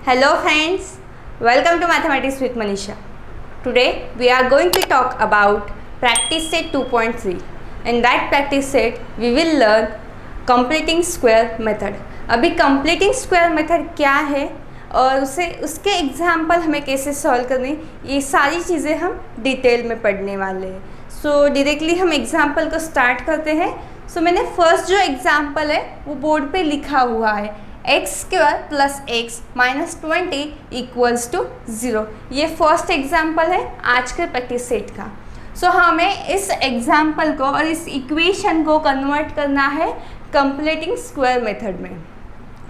Hello friends, welcome to Mathematics with Manisha. Today we are going to talk about practice set 2.3. In that practice set we will learn completing square method. अभी completing square method क्या है और उसके example हमें कैसे solve करनी, ये सारी चीज़ें हम डिटेल में पढ़ने वाले हैं. सो डायरेक्टली हम एग्जाम्पल को स्टार्ट करते हैं. सो मैंने फर्स्ट जो एग्जाम्पल है वो बोर्ड पे लिखा हुआ है, X square plus X minus 20 equals to 0. ये फर्स्ट एग्जाम्पल है आज के प्रैक्टिस सेट का. सो हमें इस एग्जाम्पल को और इस इक्वेशन को कन्वर्ट करना है कंप्लीटिंग स्क्वायर मेथड में.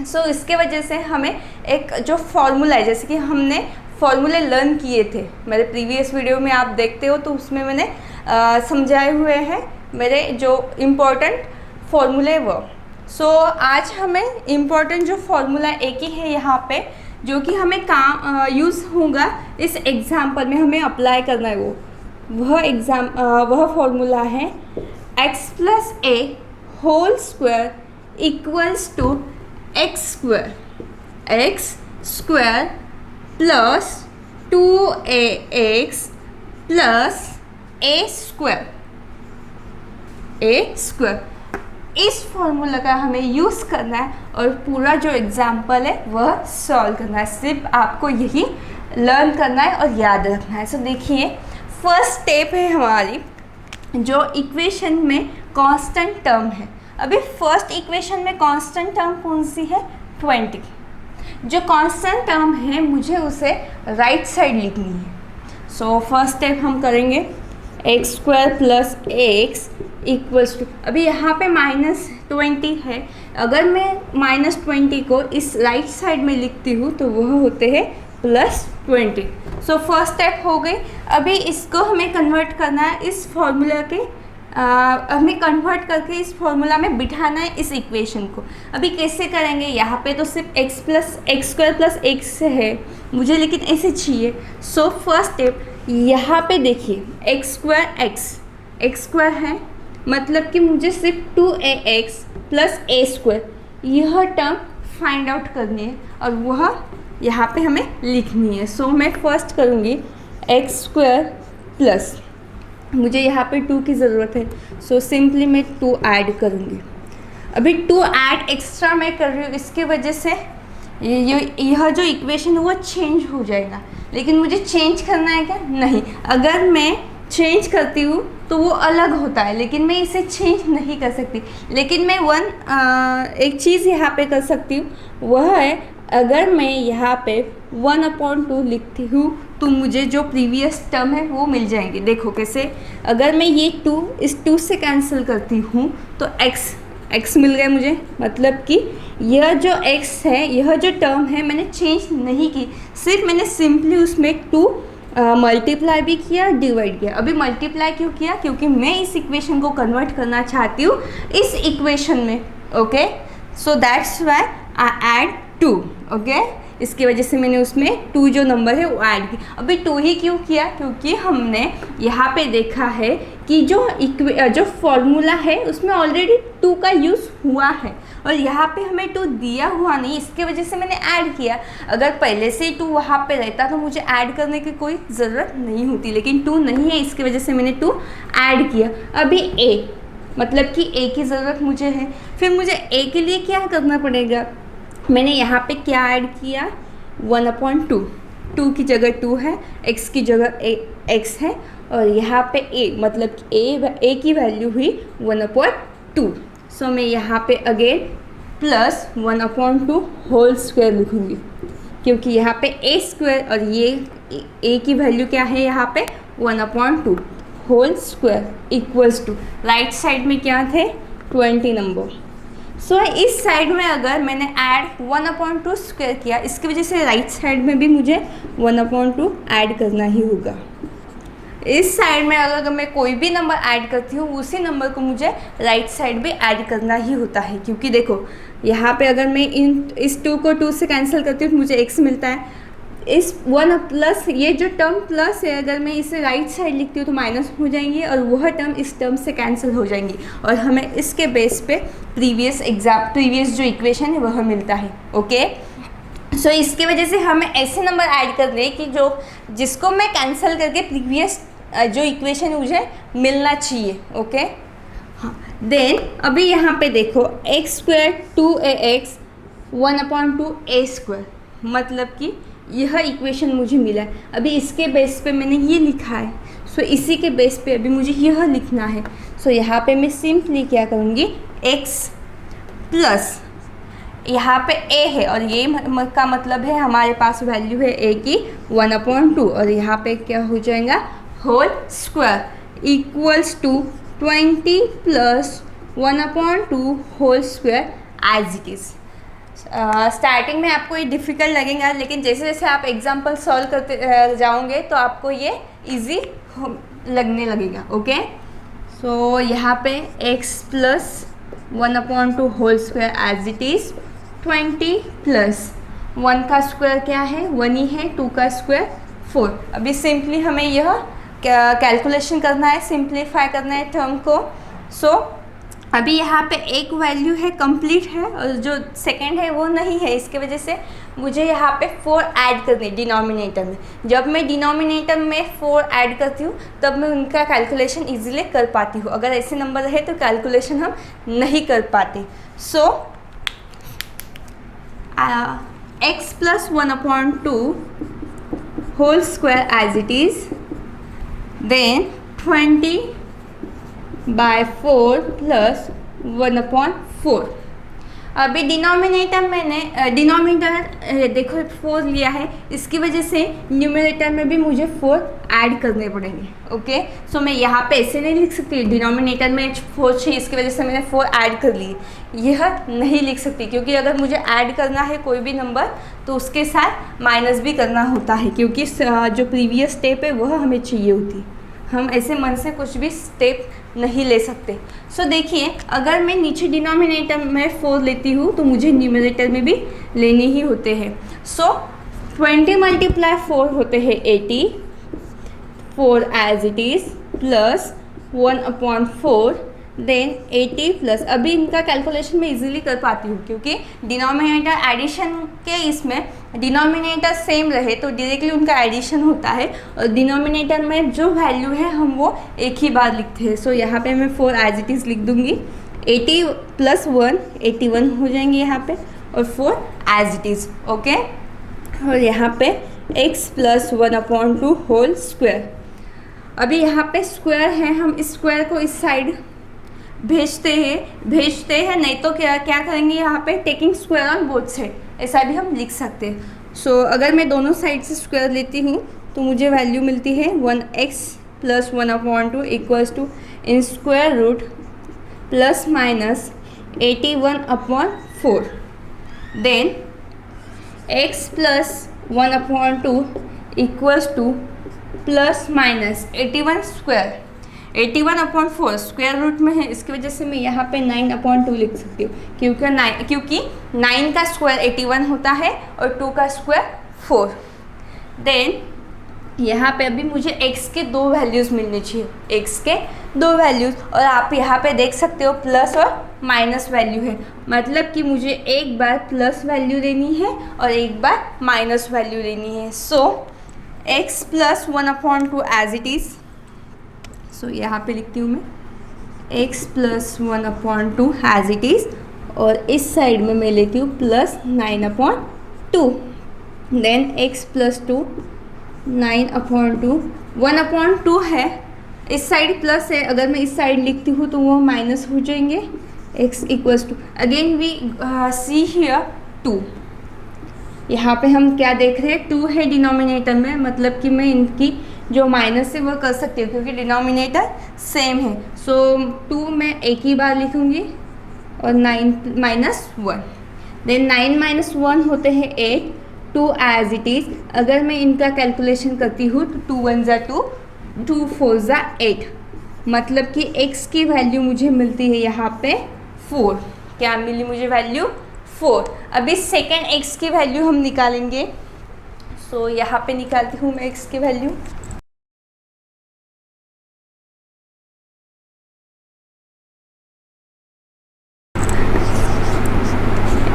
सो इसके वजह से हमें एक जो फॉर्मूला है, जैसे कि हमने फॉर्मूले लर्न किए थे मेरे प्रीवियस वीडियो में, आप देखते हो तो उसमें मैंने समझाए हुए हैं मेरे जो इम्पोर्टेंट फॉर्मूले वो. सो आज हमें इम्पोर्टेंट जो फॉर्मूला एक ही है यहाँ पे, जो कि हमें काम यूज़ होगा इस एग्जाम्पल में, हमें अप्लाई करना है वह फॉर्मूला है X plus A whole square equals to X square plus 2ax plus A square. इस फॉर्मूला का हमें यूज़ करना है और पूरा जो एग्जाम्पल है वह सॉल्व करना है. सिर्फ आपको यही लर्न करना है और याद रखना है. सो देखिए, फर्स्ट स्टेप है हमारी जो इक्वेशन में कांस्टेंट टर्म है. अभी फर्स्ट इक्वेशन में कांस्टेंट टर्म कौन सी है? 20. जो कांस्टेंट टर्म है मुझे उसे राइट साइड लिखनी है. सो फर्स्ट स्टेप हम करेंगे x square plus x equals to, अभी यहाँ पे -20 है. अगर मैं -20 को इस राइट साइड में लिखती हूँ तो वह होते हैं +20. सो फर्स्ट स्टेप हो गई. अभी इसको हमें कन्वर्ट करना है इस फॉर्मूला के, हमें कन्वर्ट करके इस फॉर्मूला में बिठाना है इस इक्वेशन को. अभी कैसे करेंगे? यहाँ पे तो सिर्फ एक्स स्क्वायर प्लस एक्स है मुझे, लेकिन ऐसे चाहिए. सो फर्स्ट स्टेप यहाँ पे देखिए, एक्स स्क्वायर है, मतलब कि मुझे सिर्फ 2ax प्लस ए स्क्वायर यह टर्म फाइंड आउट करनी है और वह यहाँ पे हमें लिखनी है. सो मैं फर्स्ट करूँगी एक्स स्क्वायर प्लस, मुझे यहाँ पे 2 की ज़रूरत है. सो सिंपली मैं 2 ऐड करूँगी. अभी 2 ऐड एक्स्ट्रा मैं कर रही हूँ, इसके वजह से यह जो इक्वेशन है वो चेंज हो जाएगा. लेकिन मुझे चेंज करना है क्या? नहीं. अगर मैं चेंज करती हूँ तो वो अलग होता है, लेकिन मैं इसे चेंज नहीं कर सकती. लेकिन मैं एक चीज़ यहाँ पे कर सकती हूँ, वह है अगर मैं यहाँ पे 1/2 लिखती हूँ तो मुझे जो प्रीवियस टर्म है वो मिल जाएंगे. देखो कैसे, अगर मैं ये 2 इस 2 से कैंसिल करती हूँ तो x मिल गया मुझे. मतलब कि यह जो x है, यह जो टर्म है मैंने चेंज नहीं की, सिर्फ मैंने सिंपली उसमें 2 मल्टीप्लाई भी किया, डिवाइड किया. अभी मल्टीप्लाई क्यों किया? क्योंकि मैं इस इक्वेशन को कन्वर्ट करना चाहती हूँ इस इक्वेशन में. Okay, so that's why I add 2. Okay, इसकी वजह से मैंने उसमें 2 जो नंबर है वो ऐड की. अभी 2 ही क्यों किया? क्योंकि हमने यहाँ पे देखा है कि जो फॉर्मूला है उसमें ऑलरेडी 2 का यूज़ हुआ है और यहाँ पे हमें 2 दिया हुआ नहीं, इसके वजह से मैंने ऐड किया. अगर पहले से ही 2 वहाँ पे रहता तो मुझे ऐड करने की कोई ज़रूरत नहीं होती, लेकिन 2 नहीं है, इसकी वजह से मैंने 2 ऐड किया. अभी a, मतलब कि a की ज़रूरत मुझे है. फिर मुझे a के लिए क्या करना पड़ेगा? मैंने यहाँ पे क्या ऐड किया? 1/2. 2 की जगह 2 है, x की जगह x है और यहाँ पे a, मतलब a की वैल्यू हुई 1/2. सो मैं यहाँ पे अगेन प्लस 1/2 होल स्क्वायर लिखूँगी, क्योंकि यहाँ पे a स्क्वायर और ये a की वैल्यू क्या है यहाँ पे 1/2 whole square equals to, right side में क्या थे? 20 नंबर. सो इस साइड में अगर मैंने ऐड 1/2 स्क्वायर किया, इसकी वजह से राइट साइड में भी मुझे 1/2 ऐड करना ही होगा. इस साइड में अगर मैं कोई भी नंबर ऐड करती हूँ उसी नंबर को मुझे राइट साइड भी ऐड करना ही होता है. क्योंकि देखो यहाँ पे अगर मैं इस 2 को 2 से कैंसिल करती हूँ तो मुझे x मिलता है. इस 1 प्लस ये जो टर्म प्लस है, अगर मैं इसे राइट साइड लिखती हूँ तो माइनस हो जाएंगे और वह टर्म इस टर्म से कैंसिल हो जाएंगी और हमें इसके बेस पे प्रीवियस जो इक्वेशन है वह मिलता है. ओके, सो इसकी वजह से हमें ऐसे नंबर ऐड कर दे कि जो जिसको मैं कैंसिल करके प्रीवियस जो इक्वेशन मुझे मिलना चाहिए। ओके, हाँ। देन अभी यहाँ पे देखो एक्स स्क्वायर 2ax 1/2a², मतलब कि यह इक्वेशन मुझे मिला है। अभी इसके बेस पे मैंने ये लिखा है, सो इसी के बेस पे अभी मुझे यह लिखना है। सो यहाँ पे मैं सिंपली क्या करूँगी, x प्लस यहाँ पे a है और ये का मतलब है हमारे पास वैल्यू है a की 1/2 और यहाँ पे क्या हो जाएगा whole square equals to 20 plus 1/2 whole square as it is. Starting में आपको ये डिफ़िकल्ट लगेगा, लेकिन जैसे जैसे आप एग्जाम्पल सॉल्व करते जाओगे तो आपको ये इजी लगने लगेगा। ओके, सो यहाँ पे x plus 1/2 whole square as it is 20 plus 1 का स्क्वायर क्या है 1 ही है, 2 का स्क्वायर 4। अभी सिंपली हमें यह कैलकुलेशन करना है, सिंप्लीफाई करना है टर्म को। सो अभी यहाँ पे एक वैल्यू है कंप्लीट है और जो सेकंड है वो नहीं है, इसके वजह से मुझे यहाँ पे 4 ऐड करने डिनोमिनेटर में। जब मैं डिनोमिनेटर में 4 ऐड करती हूँ तब मैं उनका कैलकुलेशन इजीली कर पाती हूँ, अगर ऐसे नंबर रहे तो कैलकुलेशन हम नहीं कर पाते। So x plus 1/2 whole square as it is, then 20/4 plus 1/4। अभी डिनोमिनेटर मैंने डिनोमिनेटर देखो 4 लिया है, इसकी वजह से न्यूमरेटर में भी मुझे 4 ऐड करने पड़ेंगे। ओके, सो मैं यहाँ पे ऐसे नहीं लिख सकती डिनोमिनेटर में 4 चाहिए, इसकी वजह से मैंने 4 ऐड कर लिए, यह नहीं लिख सकती क्योंकि अगर मुझे ऐड करना है कोई भी नंबर तो उसके साथ माइनस भी करना होता है, क्योंकि जो प्रीवियस स्टेप है वह हमें चाहिए होती, हम ऐसे मन से कुछ भी स्टेप नहीं ले सकते। सो देखिए अगर मैं नीचे डिनोमिनेटर में 4 लेती हूँ तो मुझे न्यूमरेटर में भी लेने ही होते हैं। सो 20 मल्टीप्लाई 4 होते हैं 80, 4 as it is plus 1/4, then 80 plus, अभी इनका कैलकुलेशन मैं इजीली कर पाती हूँ क्योंकि डिनोमिनेटर एडिशन के इसमें डिनोमिनेटर सेम रहे तो डायरेक्टली उनका एडिशन होता है और डिनोमिनेटर में जो वैल्यू है हम वो एक ही बार लिखते हैं। सो यहाँ पे मैं 4 एज इट इज़ लिख दूँगी, 80 प्लस 1 81 हो जाएंगे यहाँ पे और 4 एज इट इज़। ओके, और यहाँ पे x प्लस 1/2 होल स्क्वायर। अभी यहाँ पे स्क्वायर है, हम इस स्क्वायर को इस साइड भेजते हैं नहीं तो क्या करेंगे यहाँ पे taking square on both side, ऐसा भी हम लिख सकते हैं। सो अगर मैं दोनों साइड से स्क्वायर लेती हूँ तो मुझे वैल्यू मिलती है 1x plus 1/2 equals to in square root plus minus 81/4, then x plus 1/2 equals to plus minus 81 square 81/4 square root में है, इसकी वजह से मैं यहाँ पे 9/2 लिख सकती हूँ क्योंकि 9 का स्क्वायर 81 होता है और 2 का स्क्वायर 4। देन यहाँ पे अभी मुझे x के 2 वैल्यूज़ मिलनी चाहिए, x के 2 वैल्यूज़, और आप यहाँ पे देख सकते हो प्लस और माइनस वैल्यू है, मतलब कि मुझे एक बार प्लस वैल्यू लेनी है और एक बार माइनस वैल्यू लेनी है। So x plus 1/2 as it is, so यहाँ पे लिखती हूँ मैं x plus 1/2 as it is और इस साइड में मैं लेती हूँ प्लस 9/2, देन x प्लस 2 9/2 1/2 है, इस साइड प्लस है, अगर मैं इस साइड लिखती हूँ तो वो माइनस हो जाएंगे, x equals to again we see here 2। यहाँ पे हम क्या देख रहे हैं 2 है डिनोमिनेटर में, मतलब कि मैं इनकी जो माइनस है वो कर सकती हूँ क्योंकि डिनोमिनेटर सेम है। सो 2 मैं एक ही बार लिखूँगी और 9 माइनस 1, देन 9 माइनस 1 होते हैं 8, 2 एज इट इज़। अगर मैं इनका कैलकुलेशन करती हूँ तो 2 1 ज़ा 2, 2 4 ज़ा 8, मतलब कि x की वैल्यू मुझे मिलती है यहाँ पे 4। क्या मिली मुझे वैल्यू 4। अभी सेकेंड x की वैल्यू हम निकालेंगे। सो यहाँ पे निकालती हूँ मैं x की value,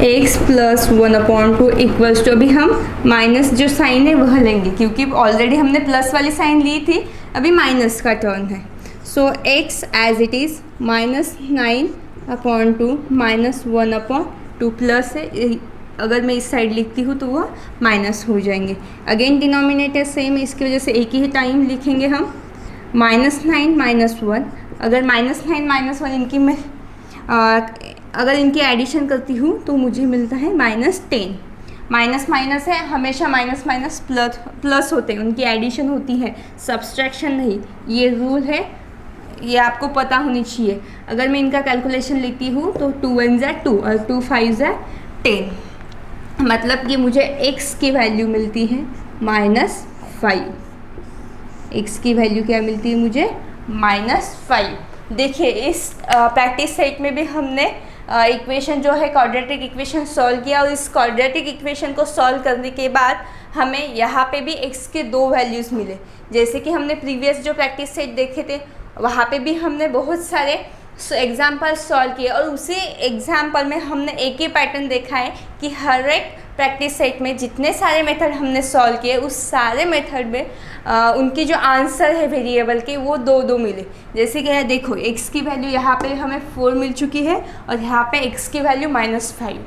x plus 1/2 equals to, अभी हम माइनस जो साइन है वह लेंगे क्योंकि ऑलरेडी हमने प्लस वाली साइन ली थी, अभी माइनस का टर्न है। So x as it is -9/2 -1/2 plus है, अगर मैं इस साइड लिखती हूँ तो वह माइनस हो जाएंगे। अगेन डिनोमिनेटर सेम है, इसकी वजह से एक ही टाइम लिखेंगे हम -9 -1। अगर -9 -1 इनकी मैं अगर इनकी एडिशन करती हूँ तो मुझे मिलता है -10। माइनस माइनस है, हमेशा माइनस माइनस प्लस होते हैं, उनकी एडिशन होती है, सब्सट्रैक्शन नहीं। ये रूल है, ये आपको पता होनी चाहिए। अगर मैं इनका कैलकुलेशन लिखती हूँ तो 2 1 ज़ा 2 और 2 5 ज़ा 10, मतलब कि मुझे x की वैल्यू मिलती है -5। x की वैल्यू क्या मिलती है मुझे? -5। देखिए इस प्रैक्टिस सेट में भी हमने इक्वेशन जो है क्वाड्रेटिक इक्वेशन सॉल्व किया, और इस क्वाड्रेटिक इक्वेशन को सॉल्व करने के बाद हमें यहाँ पे भी x के 2 वैल्यूज़ मिले। जैसे कि हमने प्रीवियस जो प्रैक्टिस सेट देखे थे वहाँ पे भी हमने बहुत सारे एग्जाम्पल सॉल्व किए, और उसी एग्जाम्पल में हमने एक ही पैटर्न देखा है कि हर एक प्रैक्टिस सेट में जितने सारे मेथड हमने सॉल्व किए उस सारे मेथड में उनकी जो आंसर है वेरिएबल के वो 2 मिले। जैसे कि है देखो x की वैल्यू यहाँ पे हमें 4 मिल चुकी है और यहाँ पे x की वैल्यू -5।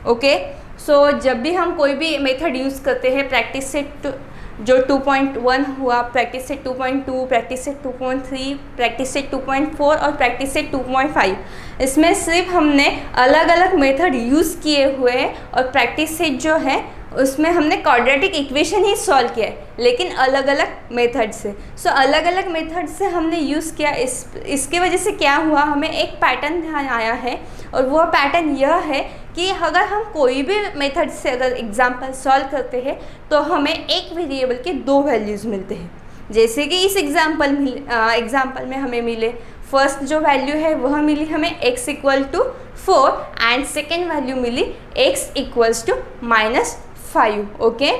ओके, सो जब भी हम कोई भी मेथड यूज़ करते हैं प्रैक्टिस सेट जो 2.1 हुआ, practice set 2.2, practice set 2.3, practice set 2.4 और प्रैक्टिस सेट 2.5, इसमें सिर्फ हमने अलग अलग मेथड यूज़ किए हुए हैं, और प्रैक्टिस सेट जो है उसमें हमने क्वाड्रेटिक इक्वेशन ही सॉल्व किया है, लेकिन अलग अलग मेथड से। सो अलग अलग मेथड से हमने यूज़ किया, इसके वजह से क्या हुआ, हमें एक पैटर्न ध्यान आया है, और वह पैटर्न यह है कि अगर हम कोई भी मेथड से अगर एग्जाम्पल सॉल्व करते हैं तो हमें एक वेरिएबल के 2 वैल्यूज़ मिलते हैं। जैसे कि इस एग्जाम्पल में हमें मिले, फर्स्ट जो वैल्यू है वह मिली हमें x = 4 एंड सेकेंड वैल्यू मिली x = -5। Okay,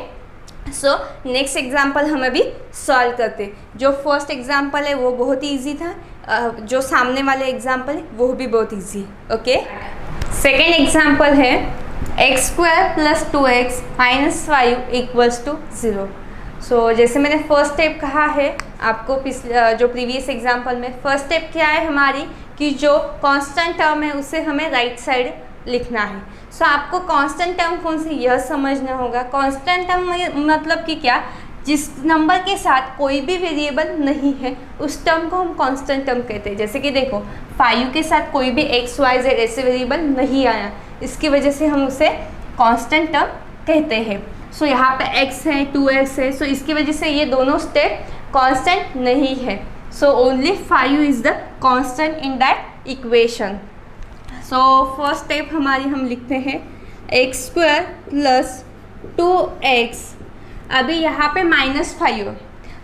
so next example हम अभी सॉल्व करते। जो फर्स्ट एग्जाम्पल है वो बहुत ईजी था, जो सामने वाले एग्जाम्पल है वो भी बहुत ईजी है। ओके, सेकेंड एग्जाम्पल है x² + 2x - 5 = 0। सो जैसे मैंने फर्स्ट स्टेप कहा है आपको जो प्रीवियस एग्जाम्पल में, फर्स्ट स्टेप क्या है हमारी कि जो कांस्टेंट टर्म है उसे हमें राइट साइड लिखना है। सो आपको कांस्टेंट टर्म कौन सी यह समझना होगा। कांस्टेंट टर्म मतलब कि क्या, जिस नंबर के साथ कोई भी वेरिएबल नहीं है उस टर्म को हम कांस्टेंट टर्म कहते हैं। जैसे कि देखो 5 के साथ कोई भी x y z ऐसे वेरिएबल नहीं आया, इसकी वजह से हम उसे कांस्टेंट टर्म कहते हैं। सो यहाँ पे x है, 2x है, सो इसकी वजह से ये दोनों स्टेप कांस्टेंट नहीं है। So only 5 is the constant in that equation. So first step हमारी हम लिखते हैं x² + 2x। अभी यहाँ पे -5,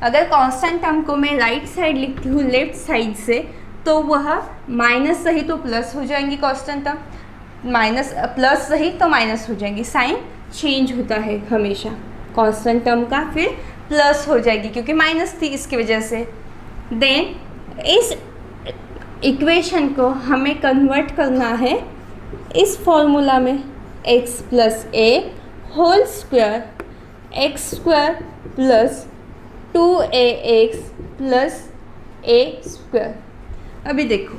अगर कांस्टेंट टर्म को मैं राइट साइड लिखती हूँ लेफ्ट साइड से तो वह माइनस सही तो प्लस हो जाएंगी, कांस्टेंट टर्म माइनस प्लस सही तो माइनस हो जाएंगी, साइन चेंज होता है हमेशा कांस्टेंट टर्म का, फिर प्लस हो जाएगी क्योंकि माइनस थी इसकी वजह से। देन इस इक्वेशन को हमें कन्वर्ट करना है इस फॉर्मूला में x + a whole square x² + 2ax + a²। अभी देखो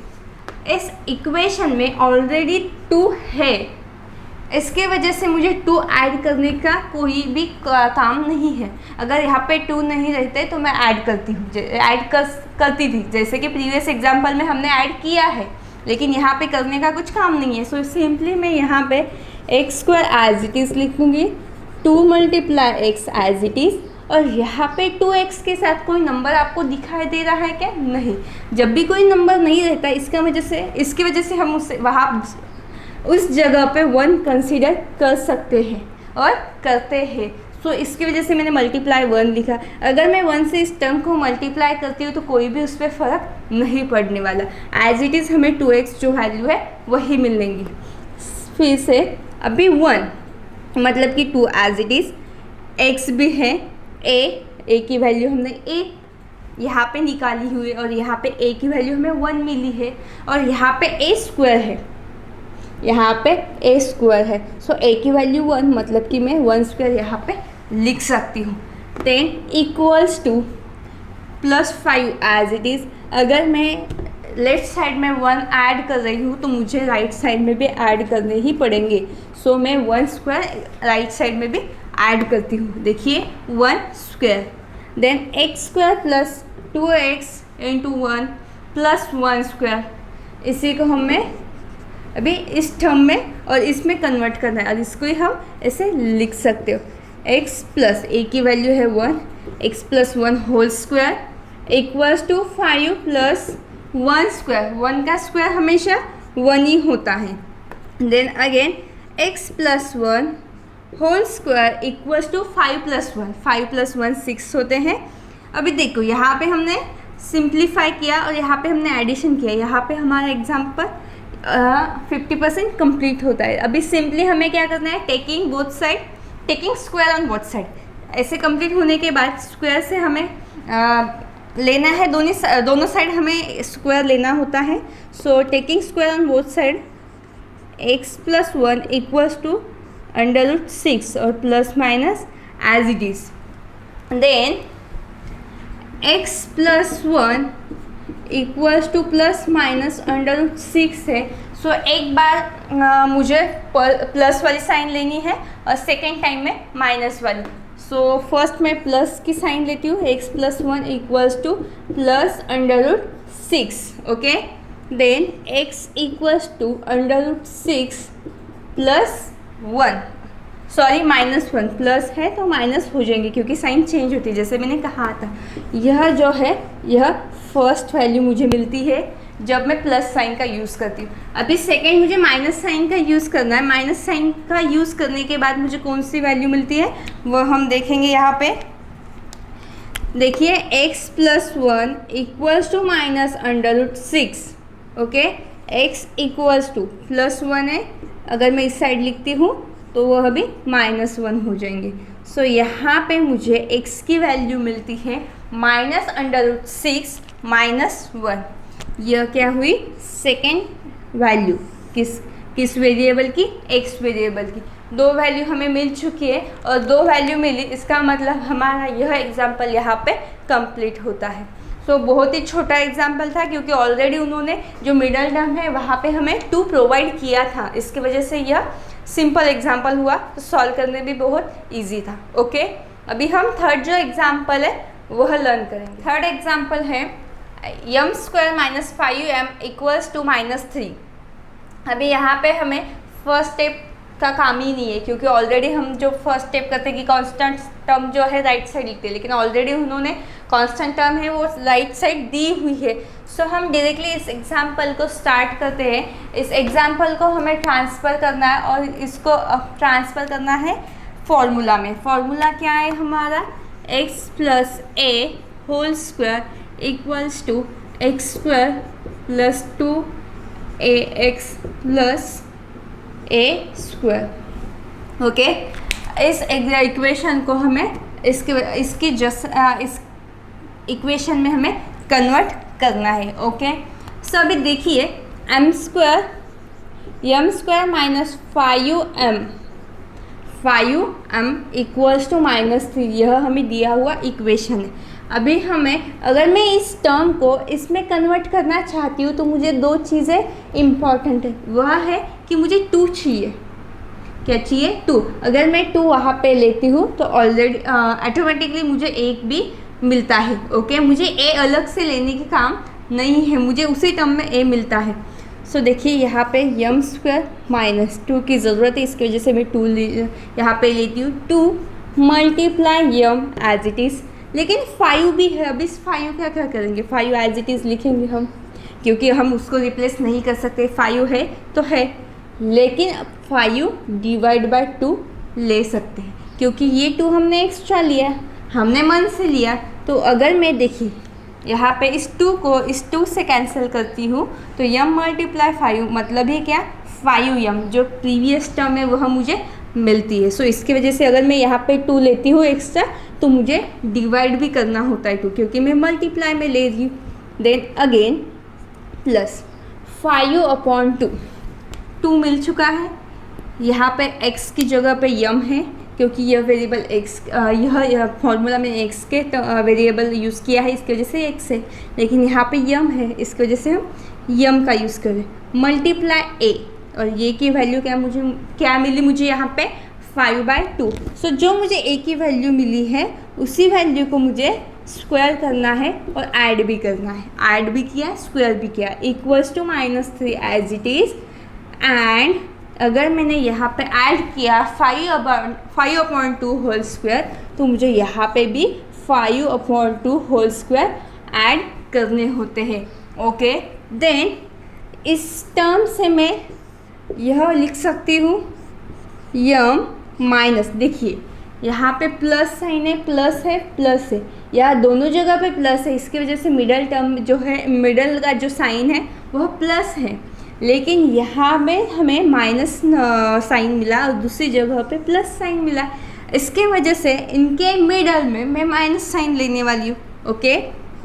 इस इक्वेशन में ऑलरेडी 2 है, इसके वजह से मुझे 2 ऐड करने का कोई भी काम नहीं है। अगर यहाँ पे 2 नहीं रहते तो मैं ऐड करती थी, जैसे कि प्रीवियस एग्जांपल में हमने ऐड किया है, लेकिन यहाँ पे करने का कुछ काम नहीं है। सो सिंपली मैं यहाँ पे x² एज इट इज़ लिखूँगी, 2 × x एज इट इज़, और यहाँ पे 2x के साथ कोई नंबर आपको दिखाई दे रहा है क्या? नहीं। जब भी कोई नंबर नहीं रहता इसकी वजह से हम उस जगह पे 1 कंसीडर कर सकते हैं और करते हैं। सो इसकी वजह से मैंने ×1 लिखा। अगर मैं 1 से इस टर्म को मल्टीप्लाई करती हूँ तो कोई भी उस पर फ़र्क नहीं पड़ने वाला, एज इट इज़ हमें 2x जो वैल्यू है वही मिलेंगी। फिर से अभी 1 मतलब कि 2 एज इट इज़, x भी है, a की वैल्यू हमने a यहाँ पे निकाली हुई है और यहाँ पे a की वैल्यू हमें 1 मिली है, और यहाँ पे a² है यहाँ पे a स्क्वायर है, सो a की वैल्यू 1, मतलब कि मैं 1 स्क्वायर यहाँ पे लिख सकती हूँ। Then equals to +5 as it is. अगर मैं लेफ्ट साइड में 1 ऐड कर रही हूँ तो मुझे राइट साइड में भी ऐड करने ही पड़ेंगे, सो मैं 1 स्क्वायर राइट साइड में भी ऐड करती हूँ। देखिए 1 square, then x square plus 2x into 1 plus 1 square, इसी को हमें अभी इस टर्म में और इसमें कन्वर्ट करना है, और इसको ही हम ऐसे लिख सकते हो x प्लस a की वैल्यू है 1, x plus 1 whole square equals to 5 plus 1 square. 1 का स्क्वायर हमेशा 1 ही होता है। Then again x plus 1 whole square equals to 5 plus 1, 5 plus 1 6 होते हैं। अभी देखो यहाँ पे हमने सिंप्लीफाई किया और यहाँ पे हमने एडिशन किया, यहाँ पे हमारा एग्जाम्पल 50% कंप्लीट होता है। अभी सिंपली हमें क्या करना है, taking both side, taking square on both side. ऐसे कंप्लीट होने के बाद स्क्वायर से हमें लेना है, दोनों साइड हमें स्क्वायर लेना होता है। So taking square on both side x plus 1 equals to √6 और plus minus as it is. Then x plus 1 equals to plus minus √6 है। सो एक बार मुझे प्लस वाली साइन लेनी है और सेकेंड टाइम में माइनस वाली। सो फर्स्ट मैं प्लस की साइन लेती हूँ, x plus 1 equals to plus √6, okay. Then x equals to √6 plus 1, sorry minus 1, plus है तो माइनस हो जाएंगे क्योंकि साइन चेंज होती है, जैसे मैंने कहा था। यह जो है यह फर्स्ट वैल्यू मुझे मिलती है जब मैं प्लस साइन का यूज़ करती हूँ। अभी सेकेंड मुझे माइनस साइन का यूज़ करना है। माइनस साइन का यूज़ करने के बाद मुझे कौन सी वैल्यू मिलती है वो हम देखेंगे। यहाँ पे देखिए x plus 1 equals to minus √6, okay. x equals to plus 1 है, अगर मैं इस साइड लिखती हूँ तो वह भी -1 हो जाएंगे। सो यहाँ पे मुझे x की वैल्यू मिलती है -√6 -1। यह क्या हुई, सेकेंड वैल्यू किस वेरिएबल की, x वेरिएबल की। दो वैल्यू हमें मिल चुकी है और दो वैल्यू मिली, इसका मतलब हमारा यह एग्जाम्पल यहाँ पे कंप्लीट होता है। सो बहुत ही छोटा एग्जाम्पल था क्योंकि ऑलरेडी उन्होंने जो मिडल टर्म है वहाँ पे हमें 2 प्रोवाइड किया था, इसकी वजह से यह सिंपल एग्जाम्पल हुआ, तो सॉल्व करने भी बहुत ईजी था, ओके। अभी हम थर्ड जो एग्जाम्पल है वह लर्न करेंगे। थर्ड एग्जाम्पल है m square minus 5m equals to -3। अभी यहाँ पे हमें फर्स्ट स्टेप का काम ही नहीं है क्योंकि ऑलरेडी हम जो फर्स्ट स्टेप करते हैं कि कांस्टेंट टर्म जो है राइट साइड लिखते हैं, लेकिन ऑलरेडी उन्होंने कांस्टेंट टर्म है वो राइट साइड दी हुई है। सो हम डायरेक्टली इस एग्जाम्पल को स्टार्ट करते हैं। इस एग्जाम्पल को हमें ट्रांसफ़र करना है और इसको ट्रांसफ़र करना है फॉर्मूला में। फॉर्मूला क्या है हमारा, x plus a whole square equals to x square plus 2ax plus a square, okay. इस इक्वेशन को हमें इस इक्वेशन में हमें कन्वर्ट करना है, ओके। सो अभी देखिए m square minus 5m equals to -3, यह हमें दिया हुआ इक्वेशन है। अभी हमें अगर मैं इस टर्म को इसमें कन्वर्ट करना चाहती हूँ तो मुझे दो चीज़ें इम्पॉर्टेंट है, वह है कि मुझे 2 चाहिए। क्या चाहिए, 2। अगर मैं 2 वहाँ पे लेती हूँ तो ऑलरेडी ऑटोमेटिकली मुझे 1 भी मिलता है, ओके। मुझे a अलग से लेने की काम नहीं है, मुझे उसी टर्म में a मिलता है। सो देखिए यहाँ पे m स्क्वायर माइनस 2 की ज़रूरत है, इसकी वजह से मैं 2 यहाँ पे लेती हूँ। 2 multiply m as it is, लेकिन 5 भी है। अब इस 5 का क्या करेंगे, 5 एज इट इज़ लिखेंगे हम क्योंकि हम उसको रिप्लेस नहीं कर सकते। 5 है तो है, लेकिन 5 डिवाइड बाय 2 ले सकते हैं क्योंकि ये 2 हमने एक्स्ट्रा लिया, हमने मन से लिया। तो अगर मैं देखिए यहाँ पे इस 2 को इस 2 से कैंसिल करती हूँ तो m मल्टीप्लाई 5 मतलब है क्या, 5m जो प्रीवियस टर्म है वह मुझे मिलती है। सो इसकी वजह से अगर मैं यहाँ पे 2 लेती हूँ एक्स्ट्रा तो मुझे डिवाइड भी करना होता है 2 क्योंकि मैं मल्टीप्लाई में ले रही हूँ। देन अगेन प्लस 5/2 2 मिल चुका है। यहाँ पे x की जगह पे यम है क्योंकि यह वेरिएबल x, यह फॉर्मूला में x के वेरिएबल यूज़ किया है, इसकी वजह से x है, लेकिन यहाँ पे यम है, इसकी वजह से हम यम का यूज़ करें। मल्टीप्लाई a, और ये की वैल्यू क्या मिली मुझे यहाँ पे 5/2। सो जो मुझे a की वैल्यू मिली है उसी वैल्यू को मुझे स्क्वायर करना है और ऐड भी करना है। ऐड भी किया, स्क्वायर भी किया, equals to -3 as it is. And अगर मैंने यहाँ पे ऐड किया 5/2 होल स्क्वायर, तो मुझे यहाँ पे भी 5/2 होल स्क्वायर ऐड करने होते हैं। ओके, देन इस टर्म से मैं यह लिख सकती हूँ यम माइनस, देखिए यहाँ पे प्लस साइन है, प्लस है, प्लस है, यहाँ दोनों जगह पे प्लस है, इसकी वजह से मिडल टर्म जो है, मिडल का जो साइन है वह प्लस है, लेकिन यहाँ में हमें माइनस साइन मिला और दूसरी जगह पे प्लस साइन मिला। इसके वजह से इनके मिडल में मैं माइनस साइन लेने वाली हूँ। Okay,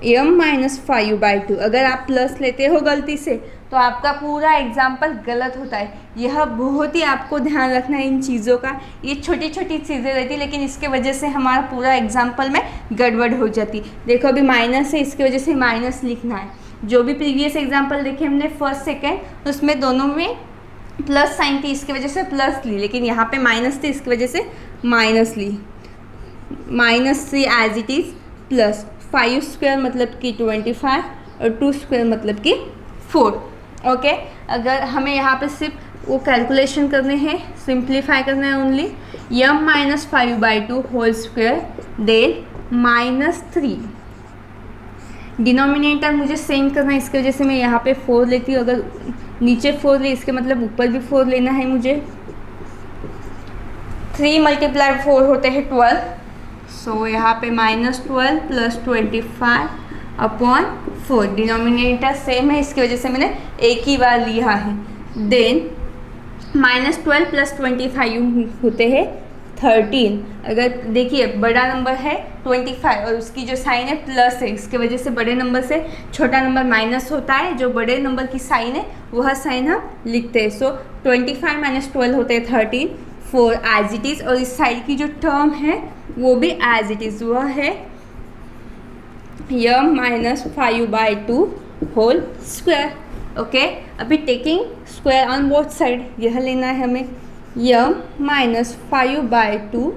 m -5/2। अगर आप प्लस लेते हो गलती से तो आपका पूरा एग्जाम्पल गलत होता है। यह बहुत ही आपको ध्यान रखना है इन चीज़ों का। ये छोटी छोटी चीज़ें रहती, लेकिन इसके वजह से हमारा पूरा एग्जाम्पल में गड़बड़ हो जाती। देखो अभी माइनस है, इसकी वजह से माइनस लिखना है। जो भी प्रीवियस एग्जाम्पल देखे हमने फर्स्ट सेकेंड, उसमें दोनों में प्लस साइन थी, इसकी वजह से प्लस ली, लेकिन यहाँ पे माइनस थी, इसकी वजह से माइनस ली। -3 as it is plus 5 square मतलब कि 25 और 2 स्क्वायर मतलब कि 4। ओके, अगर हमें यहाँ पे सिर्फ वो कैलकुलेशन करने हैं, सिंप्लीफाई करना है ओनली, यम -5/2 होल स्क्वायर देन -3। डिनोमिनेटर मुझे सेम करना है, इसकी वजह से मैं यहाँ पे 4 लेती हूँ। अगर नीचे 4 ले, इसके मतलब ऊपर भी 4 लेना है मुझे। 3 × 4 होते हैं 12। सो यहाँ पे -12 + 25/4। डिनोमिनेटर सेम है, इसकी वजह से मैंने एक ही बार लिया है। देन -12 + 25 होते हैं 13। अगर देखिए बड़ा नंबर है 25 और उसकी जो साइन है प्लस है, इसके वजह से बड़े नंबर से छोटा नंबर माइनस होता है। जो बड़े नंबर की साइन है वह साइन हम लिखते हैं। सो 25 - 12 होते हैं 13, 4 एज इट इज़। और इस साइड की जो टर्म है वो भी एज इट इज़, वह है यम -5/2 होल स्क्वायर। ओके, अभी taking square on both side, यह लेना है हमें m -5/2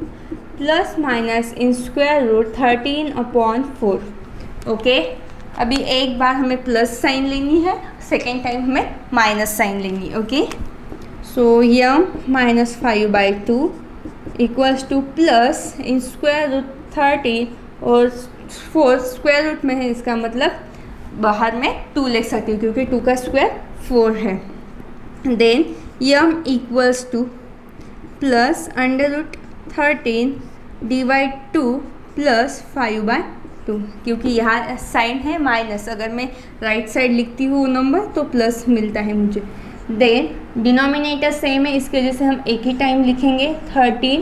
plus minus in square root 13/4। Okay, अभी एक बार हमें प्लस साइन लेनी है, सेकेंड टाइम हमें माइनस साइन लेनी है। Okay, so m -5/2 equals to plus in square root 13 और 4 स्क्वायर रूट में है, इसका मतलब बाहर में 2 लिख सकती हूँ क्योंकि 2 का स्क्वायर 4 है। देन यम equals to plus √13 divide 2 plus 5/2, क्योंकि यहाँ साइन है माइनस, अगर मैं राइट साइड लिखती हूँ नंबर तो प्लस मिलता है मुझे। देन डिनोमिनेटर सेम है, इसकी वजह से हम एक ही टाइम लिखेंगे 13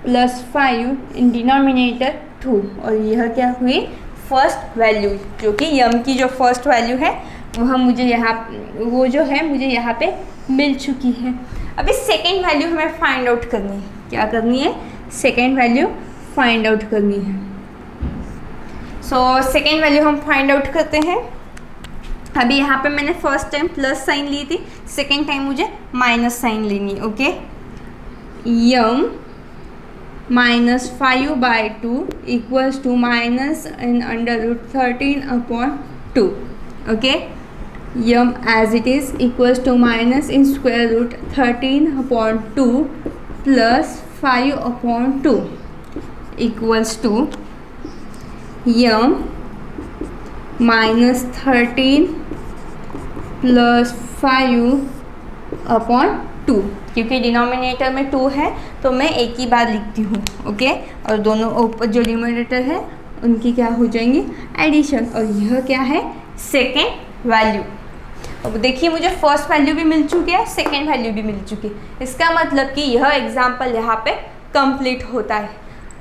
+ 5 इन डिनोमिनेटर 2। और यह क्या हुई फर्स्ट वैल्यू, जो कि यम की जो फर्स्ट वैल्यू है वह मुझे यहाँ, वो जो है मुझे यहाँ पे मिल चुकी है। अभी सेकेंड वैल्यू हमें फाइंड आउट करनी है। क्या करनी है? सेकेंड वैल्यू फाइंड आउट करनी है। सो सेकेंड वैल्यू हम फाइंड आउट करते हैं। अभी यहाँ पे मैंने फर्स्ट टाइम प्लस साइन ली थी, सेकेंड टाइम मुझे माइनस साइन लेनी है। Okay, m -5/2 equals to minus in √13/2। Okay, m as it is equals to minus in square root 13/2 plus 5/2 equals to m -13 plus 5/2। क्योंकि डिनोमिनेटर में 2 है तो मैं एक ही बार लिखती हूँ। ओके, और दोनों ऊपर जो डिनोमिनेटर है उनकी क्या हो जाएंगी एडिशन। और यह क्या है सेकेंड वैल्यू। अब देखिए मुझे फर्स्ट वैल्यू भी मिल चुकी है, सेकेंड वैल्यू भी मिल चुकी है। इसका मतलब कि यह एग्जाम्पल यहाँ पे कंप्लीट होता है।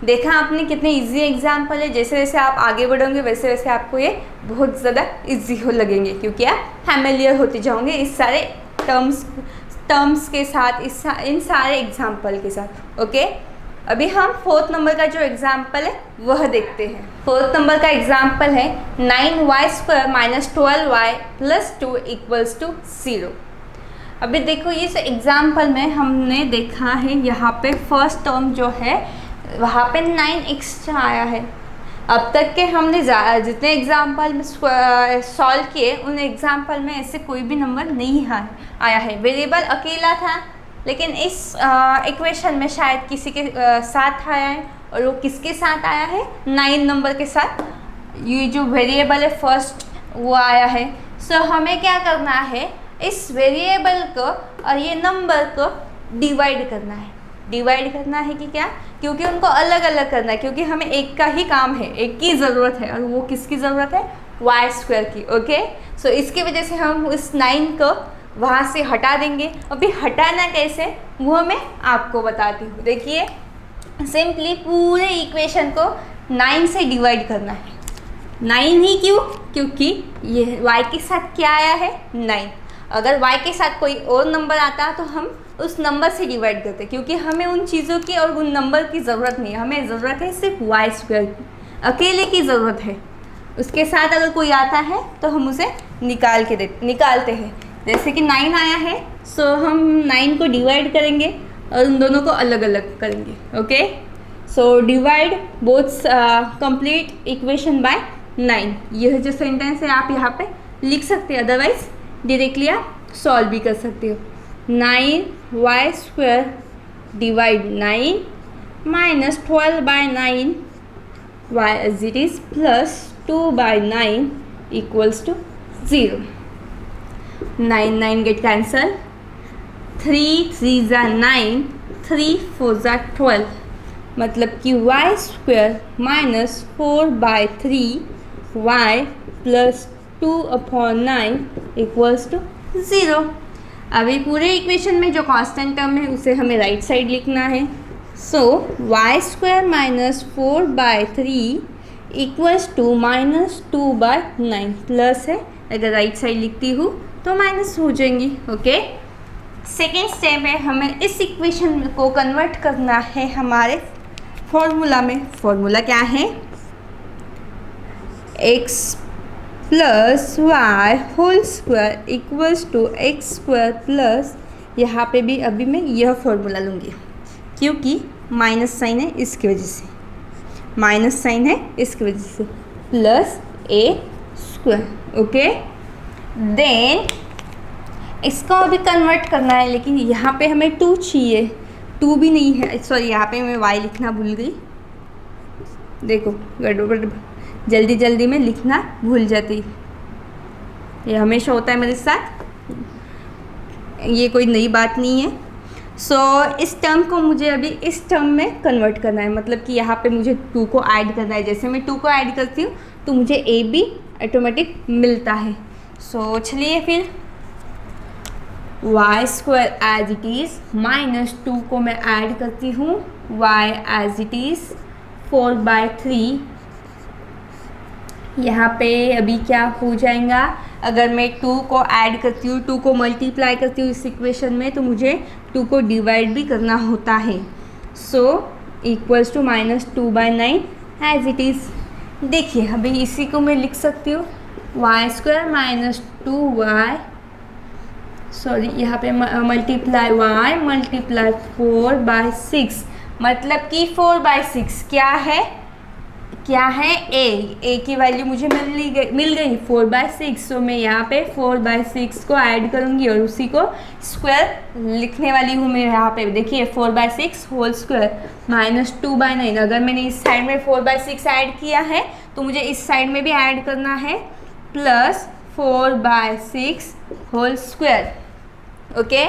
देखा आपने कितने इजी एग्जाम्पल है। जैसे जैसे आप आगे बढ़ोगे वैसे वैसे आपको ये बहुत ज़्यादा इजी हो लगेंगे, क्योंकि आप फैमिलियर होते जाओगे इस सारे टर्म्स टर्म्स के साथ, इन सारे एग्जाम्पल के साथ। ओके, अभी हम 4th नंबर का जो एग्जाम्पल है वह देखते हैं। 4th नंबर का एग्जाम्पल है 9y² - 12y + 2 = 0। अभी देखो इस एग्जाम्पल में हमने देखा है यहाँ पे फर्स्ट टर्म जो है वहाँ पे 9 एक्स्ट्रा आया है। अब तक के हमने जितने एग्जाम्पल में सॉल्व किए उन एग्जाम्पल में ऐसे कोई भी नंबर नहीं आया है। वेरिएबल अकेला था, लेकिन इस इक्वेशन में शायद किसी के साथ आया है, और वो किसके साथ आया है? 9 नंबर के साथ। ये जो वेरिएबल है फर्स्ट वो आया है। सो हमें क्या करना है, इस वेरिएबल को और ये नंबर को डिवाइड करना है। डिवाइड करना है कि क्या? क्योंकि उनको अलग अलग करना है, क्योंकि हमें एक का ही काम है, एक की ज़रूरत है, और वो किसकी ज़रूरत है? y² की। ओके, सो इसकी वजह से हम इस 9 को वहाँ से हटा देंगे। अभी हटाना कैसे वो मैं आपको बताती हूँ। देखिए, सिंपली पूरे इक्वेशन को 9 से डिवाइड करना है। 9 ही क्यों? क्योंकि ये y के साथ क्या आया है? 9। अगर y के साथ कोई और नंबर आता तो हम उस नंबर से डिवाइड करते, क्योंकि हमें उन चीज़ों की और उन नंबर की ज़रूरत नहीं है। हमें ज़रूरत है सिर्फ y² की, अकेले की ज़रूरत है। उसके साथ अगर कोई आता है तो हम उसे निकालते हैं। जैसे कि 9 आया है, सो हम 9 को डिवाइड करेंगे और उन दोनों को अलग अलग करेंगे। Okay, so divide both complete equation by 9। यह जो सेंटेंस है आप यहाँ पे लिख सकते हैं, अदरवाइज डायरेक्टली आप सॉल्व भी कर सकते हो। 9y² divide 9 - 12/9 y as it is plus 2/9 = 0। 9 9 get cancelled, 3 3s are 9, 3 4s are 12, मतलब कि y² - 4/3 y plus 2/9 = 0। अभी पूरे इक्वेशन में जो कांस्टेंट टर्म है उसे हमें राइट साइड लिखना है। सो y² - 4/3 = -2/9 प्लस है, अगर राइट साइड लिखती हूँ तो माइनस हो जाएंगी। ओके, सेकेंड स्टेप है, हमें इस इक्वेशन को कन्वर्ट करना है हमारे फॉर्मूला में। फॉर्मूला क्या है? x + y² = x² प्लस, यहाँ पे भी अभी मैं यह फॉर्मूला लूँगी क्योंकि माइनस साइन है इसकी वजह से, माइनस साइन है इसकी वजह से, प्लस a²। ओके, देन इसको अभी कन्वर्ट करना है, लेकिन यहाँ पे हमें 2 चाहिए, 2 भी नहीं है। सॉरी, यहाँ पे मैं y लिखना भूल गई। देखो, गड़बड़ जल्दी जल्दी में लिखना भूल जाती, ये हमेशा होता है मेरे साथ, ये कोई नई बात नहीं है। सो इस टर्म को मुझे अभी इस टर्म में कन्वर्ट करना है, मतलब कि यहाँ पे मुझे 2 को ऐड करना है। जैसे मैं 2 को ऐड करती हूँ तो मुझे a भी ऑटोमेटिक मिलता है। सो चलिए फिर y² एज इट इज़ -2 को मैं ऐड करती हूँ, y एज इट इज़ 4/3। यहाँ पे अभी क्या हो जाएगा, अगर मैं 2 को ऐड करती हूँ, 2 को मल्टीप्लाई करती हूँ इस इक्वेशन में, तो मुझे 2 को डिवाइड भी करना होता है। So equals to -2/9 as it is. देखिए, अभी इसी को मैं लिख सकती हूँ y² - 2y, सॉरी यहाँ पे मल्टीप्लाई y मल्टीप्लाई 4/6, मतलब कि 4/6 क्या है a की वैल्यू मुझे मिल गई 4/6। सो मैं यहाँ पे 4/6 को ऐड करूँगी और उसी को स्क्वायर लिखने वाली हूँ मैं। यहाँ पे देखिए 4/6 होल स्क्वायर -2/9। अगर मैंने इस साइड में 4/6 ऐड किया है तो मुझे इस साइड में भी ऐड करना है प्लस 4/6 होल स्क्वायर। ओके,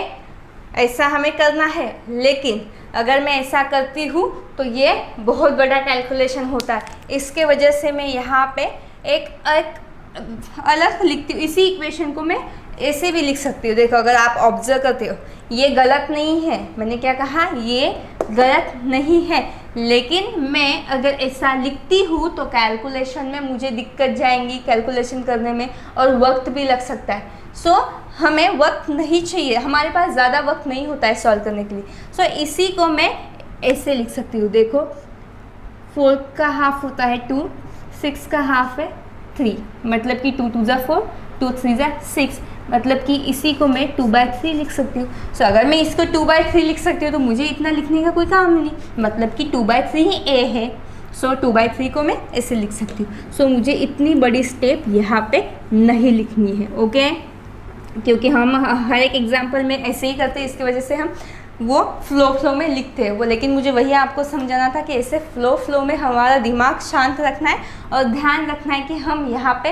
ऐसा हमें करना है, लेकिन अगर मैं ऐसा करती हूँ तो ये बहुत बड़ा कैलकुलेशन होता है। इसके वजह से मैं यहाँ पे एक अलग लिखती हूँ। इसी इक्वेशन को मैं ऐसे भी लिख सकती हूँ। देखो, अगर आप ऑब्जर्व करते हो, ये गलत नहीं है। मैंने क्या कहा? ये गलत नहीं है, लेकिन मैं अगर ऐसा लिखती हूँ तो कैलकुलेशन में मुझे दिक्कत जाएंगी कैलकुलेशन करने में, और वक्त भी लग सकता है। सो हमें वक्त नहीं चाहिए, हमारे पास ज़्यादा वक्त नहीं होता है सॉल्व करने के लिए। सो इसी को मैं ऐसे लिख सकती हूँ, देखो 4 का हाफ होता है 2, 6 का हाफ है 3, मतलब कि 2 2 ज़ा 4, 2 3 ज़ा 6, मतलब कि इसी को मैं 2/3 लिख सकती हूँ। सो अगर मैं इसको 2/3 लिख सकती हूँ तो मुझे इतना लिखने का कोई काम नहीं, मतलब कि 2/3 ही a है। सो 2/3 को मैं ऐसे लिख सकती हूँ। सो मुझे इतनी बड़ी स्टेप यहाँ पे नहीं लिखनी है, ओके, क्योंकि हम हर एक एग्जाम्पल में ऐसे ही करते हैं, इसकी वजह से हम वो फ्लो में लिखते हैं वो। लेकिन मुझे वही आपको समझाना था कि ऐसे फ्लो में हमारा दिमाग शांत रखना है और ध्यान रखना है कि हम यहाँ पे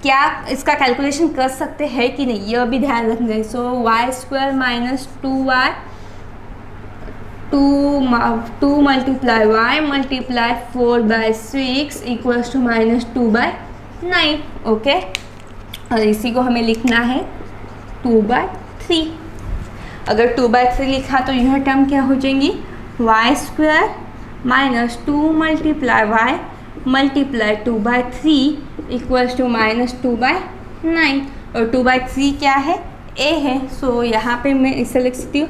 क्या इसका कैलकुलेशन कर सकते हैं कि नहीं, यह भी ध्यान रखना है। So y² minus 2y 2 multiply y multiply 4/6 equals to -2/9, okay. और इसी को हमें लिखना है 2/3। अगर 2/3 लिखा तो यह टर्म क्या हो जाएंगी, y² minus 2 multiply y multiply 2/3 equals to -2/9। और 2/3 क्या है, a है। सो यहाँ पे मैं इसे लिख सकती हूँ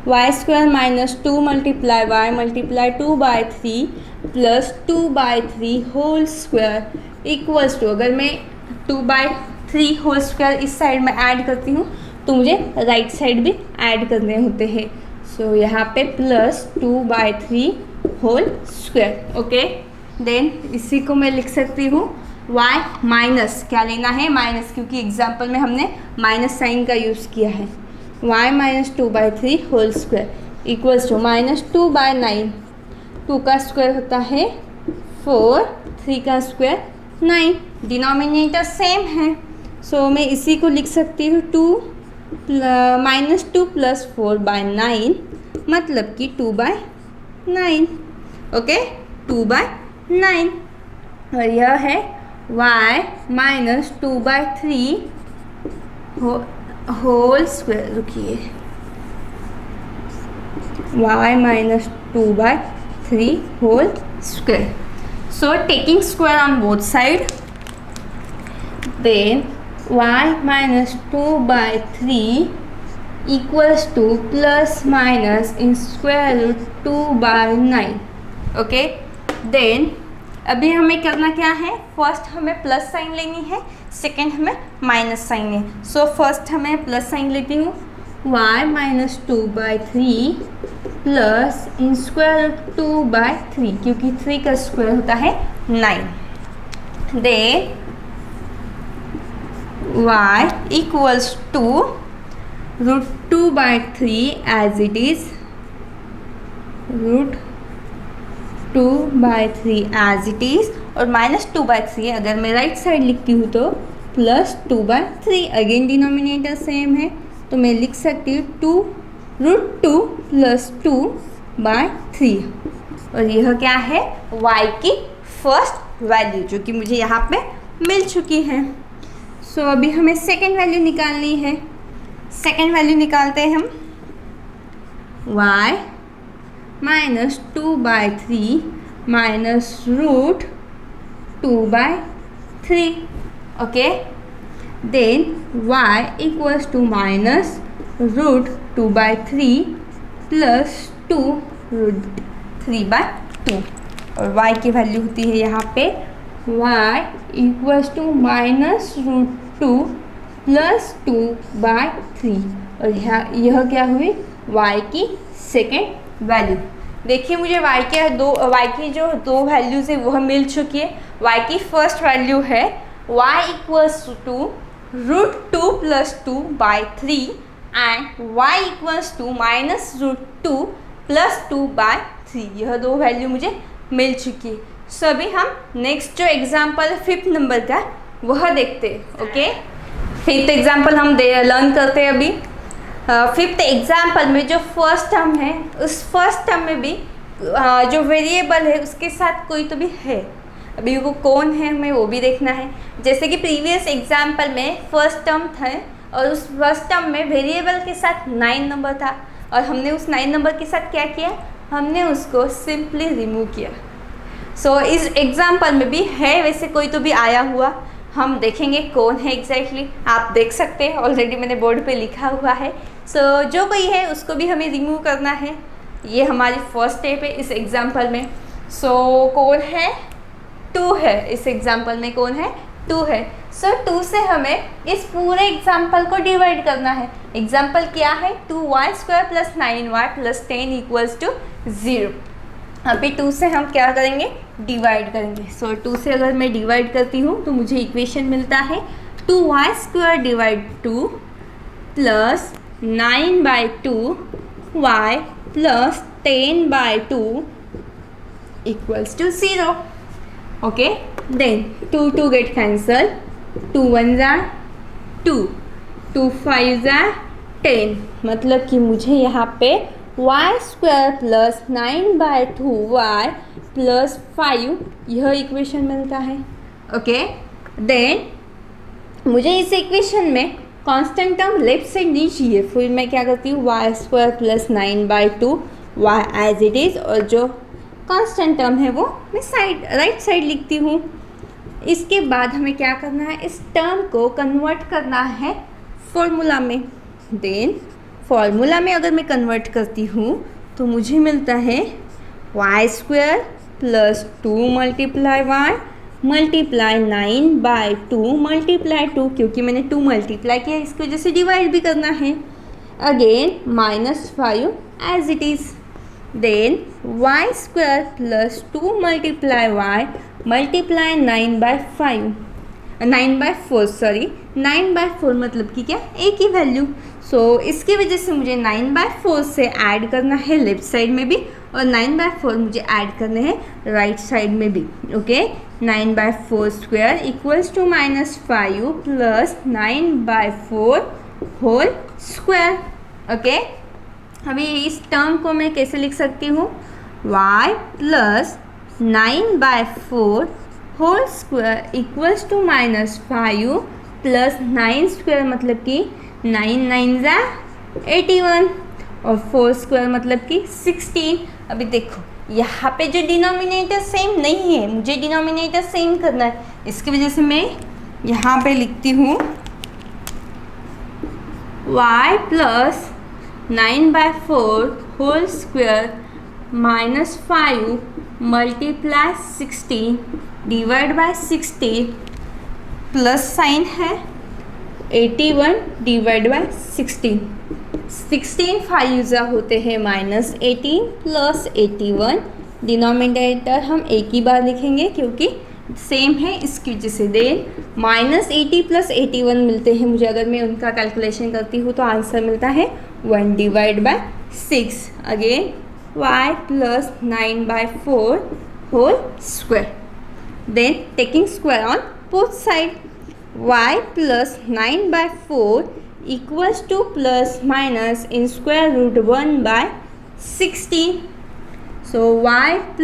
y² minus 2 multiply y multiply 2/3 plus 2/3 whole square equals to, अगर मैं 2/3 होल स्क्वायर इस साइड में ऐड करती हूँ तो मुझे राइट साइड भी ऐड करने होते हैं। सो यहाँ पे plus 2/3 whole square, okay. Then इसी को मैं लिख सकती हूँ y माइनस, क्या लेना है माइनस, क्योंकि एग्जाम्पल में हमने माइनस साइन का यूज़ किया है। y minus 2/3 whole square equals to -2/9, 2 का स्क्वायर होता है 4, 3 का स्क्वायर 9, डिनोमिनेटर सेम है। सो मैं इसी को लिख सकती हूँ -2 प्लस 4/9, मतलब कि 2/9, ओके, 2/9। और यह है y माइनस 2/3 होल स्क्वायर, रुकिए, y minus 2/3 whole square. So taking square on both side, then y minus 2/3 equals to plus minus in square root 2/9, okay. Then अभी हमें करना क्या है, फर्स्ट हमें प्लस साइन लेनी है, सेकेंड हमें माइनस साइन है। सो फर्स्ट हमें प्लस साइन लेती हूँ, y minus 2/3 plus in square root 2/3, क्योंकि 3 का स्क्वायर होता है 9। Then y equals to root 2/3 as it is, root 2/3 as it is, और माइनस 2/3 अगर मैं राइट साइड लिखती हूँ तो प्लस 2/3, अगेन डिनोमिनेटर सेम है तो मैं लिख सकती हूँ रूट 2 प्लस 2/3। और यह क्या है, y की फर्स्ट वैल्यू, जो कि मुझे यहाँ पे मिल चुकी है। सो अभी हमें सेकेंड वैल्यू निकालनी है। सेकेंड वैल्यू निकालते हैं हम, y minus 2/3 minus root 2/3, okay. Then y equals to minus root 2/3 plus 2 root 3/2, और y की वैल्यू होती है यहाँ पे y equals to minus root 2 plus 2/3, और यह क्या हुई, y की सेकेंड वैल्यू। देखिए मुझे y की जो दो वैल्यूज़ है वह मिल चुकी है। y की फर्स्ट वैल्यू है y equals to root 2 plus 2/3 and y equals to minus root 2 plus 2/3, यह दो वैल्यू मुझे मिल चुकी है। सो अभी हम नेक्स्ट जो एग्जाम्पल है 5th नंबर का वह देखते हैं, ओके। 5th एग्जाम्पल हम लर्न करते हैं अभी। 5th एग्जाम्पल में जो फर्स्ट टर्म है, उस फर्स्ट टर्म में भी जो वेरिएबल है उसके साथ कोई तो भी है। अभी वो कौन है हमें वो भी देखना है। जैसे कि प्रीवियस एग्जाम्पल में फर्स्ट टर्म था और उस फर्स्ट टर्म में वेरिएबल के साथ 9 नंबर था, और हमने उस 9 नंबर के साथ क्या किया, हमने उसको सिंपली रिमूव किया। सो इस एग्जाम्पल में भी है वैसे कोई तो भी आया हुआ, हम देखेंगे कौन है एग्जैक्टली। आप देख सकते हैं ऑलरेडी मैंने बोर्ड पे लिखा हुआ है। सो जो कोई है उसको भी हमें रिमूव करना है। ये हमारी फर्स्ट स्टेप है इस एग्जाम्पल में। सो कौन है, 2 है। इस एग्जाम्पल में कौन है, 2 है। सो 2 से हमें इस पूरे एग्जाम्पल को डिवाइड करना है। एग्जाम्पल क्या है, 2y² + 9y + 10 = 0। अभी 2 से हम क्या करेंगे, डिवाइड करेंगे। सो 2 से अगर मैं डिवाइड करती हूँ तो मुझे इक्वेशन मिलता है 2y² / 2 + 9/2y + 10/2 = 0। Okay, then 2 get cancelled, 2 1s are 2, 2 5s are 10। मतलब कि मुझे यहाँ पे y² + 9/2y + 5 यह इक्वेशन मिलता है। ओके, देन मुझे इस इक्वेशन में कांस्टेंट टर्म लेफ्ट साइड नहीं चाहिए, फिर मैं क्या करती हूँ, y² + 9/2y as it is, और जो कांस्टेंट टर्म है वो मैं राइट साइड लिखती हूँ। इसके बाद हमें क्या करना है, इस टर्म को कन्वर्ट करना है फॉर्मूला में। देन फॉर्मूला में अगर मैं कन्वर्ट करती हूँ तो मुझे मिलता है y² + 2 × y × 9/2 × 2, क्योंकि मैंने 2 मल्टीप्लाई किया इसकी वजह से डिवाइड भी करना है। Again -5 as it is. Then y² + 2 × y × 9/4 मतलब कि क्या, एक ही वैल्यू। सो इसकी वजह से मुझे 9/4 से ऐड करना है लेफ्ट साइड में भी, और 9/4 मुझे ऐड करने हैं राइट साइड में भी। Okay, 9/4² = -5 + 9/4 whole square. ओके, अभी इस टर्म को मैं कैसे लिख सकती हूँ, y + 9/4 होल स्क्वायर = -5 + 9² मतलब कि 9 9s are 81 और 4² मतलब कि 16। अभी देखो यहाँ पे जो डिनोमिनेटर सेम नहीं है, मुझे डिनोमिनेटर सेम करना है। इसकी वजह से मैं यहाँ पे लिखती हूँ y + 9/4 whole square -5 × 16 / 16 plus sign है 81 / 16। 16 5 होते हैं -18 + 81। डिनोमिनेटर हम एक ही बार लिखेंगे क्योंकि सेम है, इसकी वजह से। देन -80 + 81 मिलते हैं मुझे। अगर मैं उनका कैलकुलेशन करती हूँ तो आंसर मिलता है 1 / 6। Again y + 9/4 whole square. Then taking square on both side, y + 9/4 = ± (1/16). So y +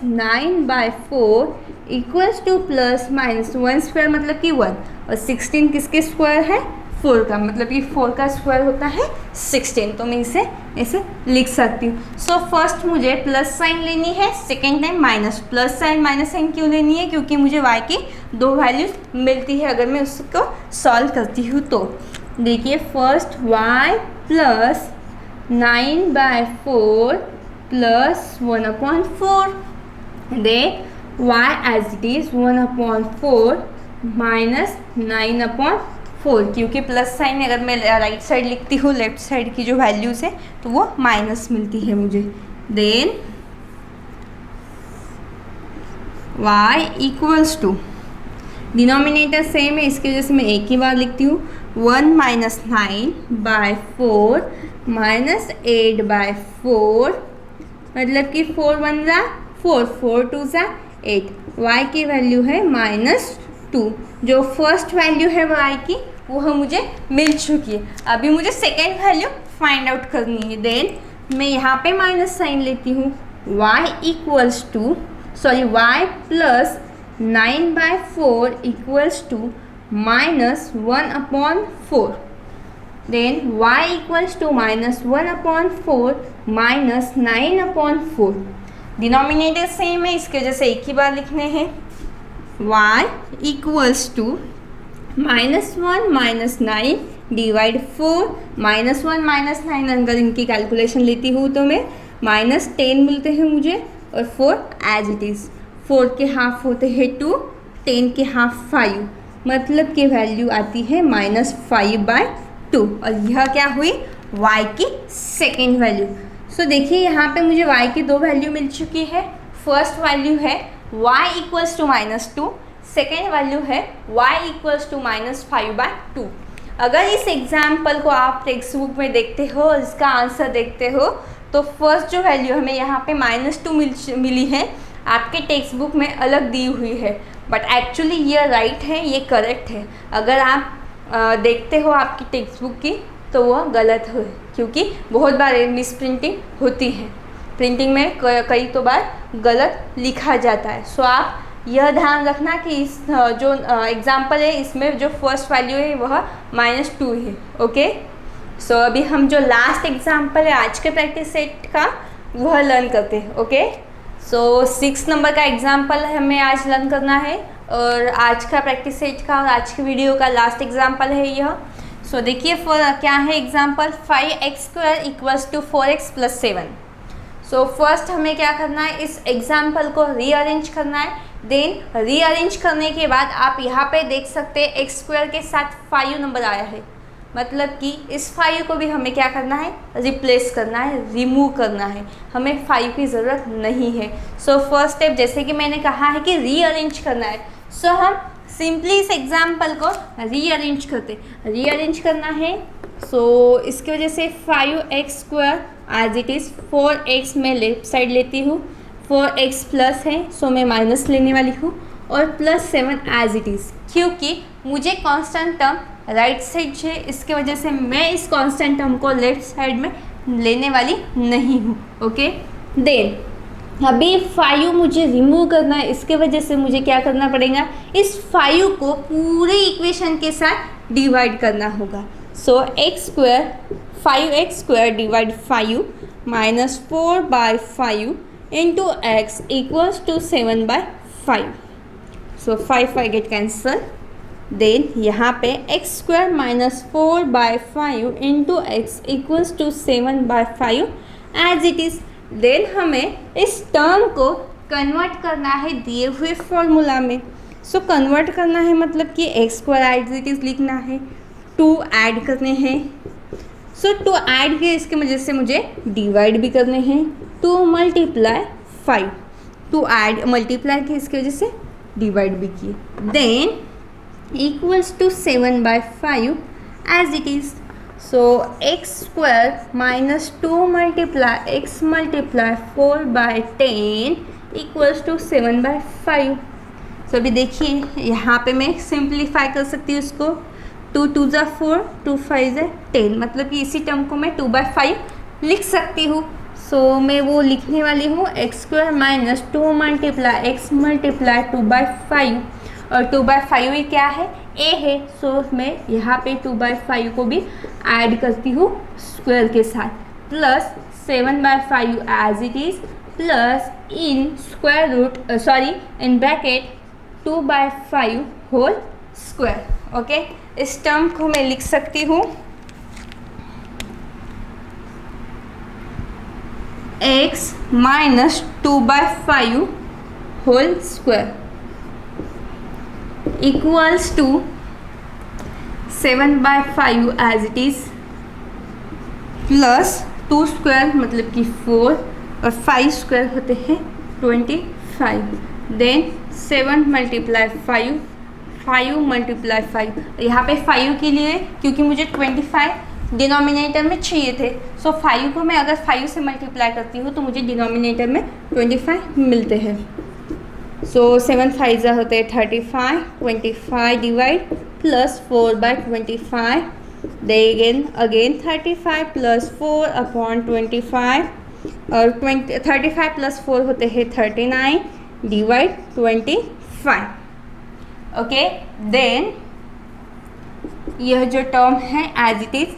9/4 = ±1² मतलब कि 1, और 16 किसके स्क्वायर है, 4 का, मतलब कि 4 का स्क्वायर होता है 16। तो मैं इसे ऐसे लिख सकती हूँ। सो फर्स्ट मुझे प्लस साइन लेनी है, second time minus. Plus sign minus sign क्यों लेनी है, क्योंकि मुझे y की 2 वैल्यूज मिलती है अगर मैं उसको सॉल्व करती हूँ तो। देखिए first y + 9/4 + 1/4, then y as it is 1/4 - 9/4, क्योंकि प्लस साइन अगर मैं राइट साइड लिखती हूँ, लेफ्ट साइड की जो वैल्यूज़ है तो वो माइनस मिलती है मुझे। देन y = डिनोमिनेटर सेम है, इसकी वजह से मैं एक ही बार लिखती हूँ 1 - 9/4 - 8/4, मतलब कि 4 1s are 4, 4 2s are 8। y की वैल्यू है -2। जो फर्स्ट वैल्यू है y की वो मुझे मिल चुकी है। अभी मुझे सेकेंड वैल्यू फाइंड आउट करनी है। देन मैं यहाँ पे माइनस साइन लेती हूँ, y + 9/4 = -1/4। Then y = -1/4 -9/4। Denominator same है, इसकी वजह से एक ही बार लिखने हैं। y इक्वल्स टू -1 -9 डिवाइड 4 -1 -9 अगर इनकी कैलकुलेशन लेती हूँ तो मैं -10 मिलते हैं मुझे और 4 एज इट इज़। 4 के हाफ होते हैं 2, 10 के हाफ 5, मतलब कि वैल्यू आती है -5/2 और यह क्या हुई y की सेकेंड वैल्यू। सो देखिए यहाँ पे मुझे y की दो वैल्यू मिल चुकी है। फर्स्ट वैल्यू है y equals to -2, second value है y इक्वल्स टू -5/2। अगर इस एग्जाम्पल को आप टेक्स्ट बुक में देखते हो और इसका आंसर देखते हो तो फर्स्ट जो वैल्यू हमें यहाँ पे -2 मिली है आपके टेक्स्ट बुक में अलग दी हुई है, बट एक्चुअली ये राइट है, ये करेक्ट है। अगर आप देखते हो आपकी टेक्स्ट बुक की तो वह गलत है, क्योंकि बहुत बार मिस प्रिंटिंग होती है। प्रिंटिंग में कई तो बार गलत लिखा जाता है। सो आप यह ध्यान रखना कि इस जो एग्जाम्पल है इसमें जो फर्स्ट वैल्यू है वह -2 है। ओके, सो अभी हम जो लास्ट एग्जाम्पल है आज के प्रैक्टिस सेट का वह लर्न करते हैं। ओके, सो 6 नंबर का एग्जाम्पल हमें आज लर्न करना है और आज का प्रैक्टिस सेट का और आज की वीडियो का लास्ट एग्जाम्पल है यह। सो देखिए क्या है example, 5x² equals to 4x + 7। So first हमें क्या करना है, इस एग्जाम्पल को रीअरेंज करना है। देन रीअरेंज करने के बाद आप यहाँ पे देख सकते हैं x² के साथ 5 नंबर आया है, मतलब कि इस 5 को भी हमें क्या करना है, रिप्लेस करना है, रिमूव करना है। हमें 5 की ज़रूरत नहीं है। सो फर्स्ट स्टेप जैसे कि मैंने कहा है कि रीअरेंज करना है। सो हम सिंपली इस एग्जाम्पल को रीअरेंज करना है। सो इसकी वजह से 5x² as it is 4x मैं लेफ्ट साइड लेती हूँ, 4x प्लस है सो मैं माइनस लेने वाली हूँ और +7 एज इट इज़, क्योंकि मुझे कांस्टेंट टर्म राइट साइड है, इसके वजह से मैं इस कांस्टेंट टर्म को लेफ्ट साइड में लेने वाली नहीं हूँ। ओके, देन अभी 5 मुझे रिमूव करना है, इसके वजह से मुझे क्या करना पड़ेगा, इस 5 को पूरे इक्वेशन के साथ डिवाइड करना होगा। So x² divide 5 -4/5 into x equals to 7/5। So 5 get cancel. Then यहाँ पे x² -4/5 into x equals to 7/5 as it is. Then हमें इस टर्म को कन्वर्ट करना है दिए हुए फॉर्मूला में। सो कन्वर्ट करना है मतलब कि x² एज इट इज़ लिखना है, 2 ऐड करने हैं। सो 2 ऐड किए, इसकी वजह से मुझे डिवाइड भी करने हैं, 2 × 5, 2 ऐड मल्टीप्लाई किए, इसकी वजह से डिवाइड भी किए। Then equals to 7/5 as it is. So x² -2 × x × 4/10 equals to 7/5। So अभी देखिए यहाँ पे मैं सिंप्लीफाई कर सकती हूँ इसको, 2 2 × 4, 2 5 × 10, मतलब कि इसी टर्म को मैं 2/5 लिख सकती हूँ। सो मैं वो लिखने वाली हूँ x² -2 × x × 2/5 और 2/5 ये क्या है, a है। सो मैं यहाँ पे 2/5 को भी ऐड करती हूँ स्क्वायर के साथ, plus 7/5 as it is, plus in bracket 2/5 whole square. Okay, इस टर्म को मैं लिख सकती हूँ x -2/5 whole square equals to 7/5 as it is, plus 2² मतलब कि 4 और 5² होते हैं 25। देन 7 × 5, 5 × 5, यहाँ पे 5 के लिए क्योंकि मुझे 25 डिनोमिनेटर में चाहिए थे। सो 5 को मैं अगर 5 से मल्टीप्लाई करती हूँ तो मुझे डिनोमिनेटर में 25 मिलते हैं। सो 7 5 होते हैं 35, 25 divide plus 4/25, then again 35 plus 4/25 और 35 प्लस 4 होते हैं 39 डिवाइड 25। ओके, देन यह जो टर्म है as it is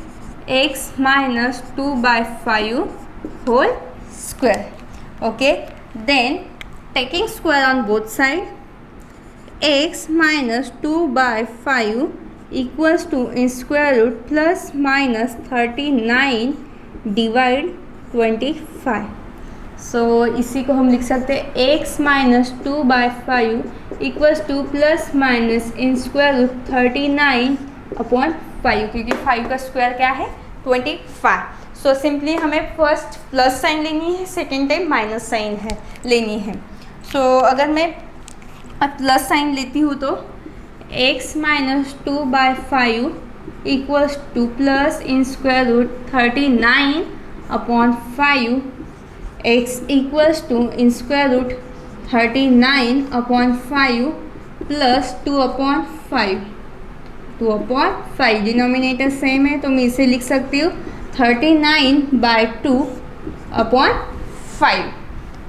x -2/5 whole square. Okay, then taking square on both side, x minus 2/5 equals to square root plus minus 39 divide 25। So इसी को हम लिख सकते हैं x minus 2/5 equals to plus minus square root 39/5, क्योंकि 5 का square क्या है 25। सो सिंपली हमें फर्स्ट प्लस साइन लेनी है, सेकेंड टाइम माइनस साइन है लेनी है। सो अगर मैं प्लस साइन लेती हूँ तो x minus 2/5 equals to plus square root 39/5 x equals to square root 39/5 plus 2/5। Denominator same है तो मैं इसे लिख सकती हूँ 39/2/5।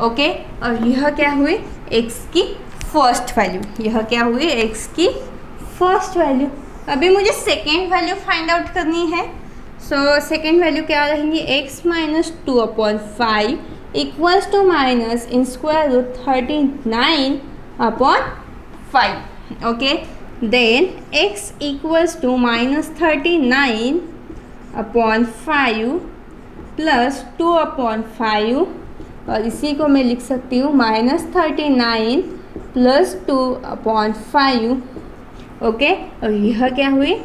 ओके, और यह क्या हुई x की फर्स्ट वैल्यू, यह क्या हुई x की फर्स्ट वैल्यू। अभी मुझे सेकेंड वैल्यू फाइंड आउट करनी है। सो सेकेंड वैल्यू क्या रहेंगी, x minus 2/5 equals to minus square root 39/5। Okay, then x equals to minus 39/5 plus 2/5, और इसी को मैं लिख सकती हूँ माइनस 39 प्लस 2/5। ओके, और यह क्या हुई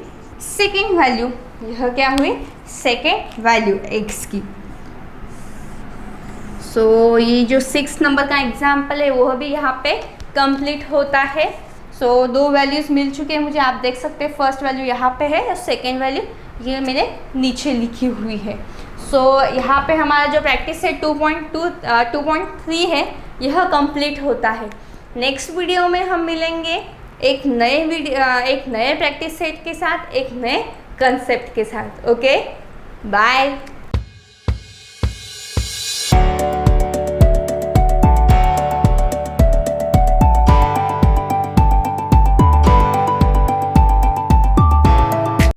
सेकेंड वैल्यू, यह क्या हुई सेकेंड वैल्यू x की। सो ये जो 6 नंबर का एग्जाम्पल है वह भी यहाँ पे कंप्लीट होता है। सो दो वैल्यूज़ मिल चुके हैं मुझे, आप देख सकते हैं फर्स्ट वैल्यू यहाँ पे है और सेकेंड वैल्यू ये मेरे नीचे लिखी हुई है। सो यहाँ पे हमारा जो प्रैक्टिस है 2.3 है, यह कंप्लीट होता है। नेक्स्ट वीडियो में हम मिलेंगे एक नए प्रैक्टिस सेट के साथ, एक नए कंसेप्ट के साथ। Okay, bye.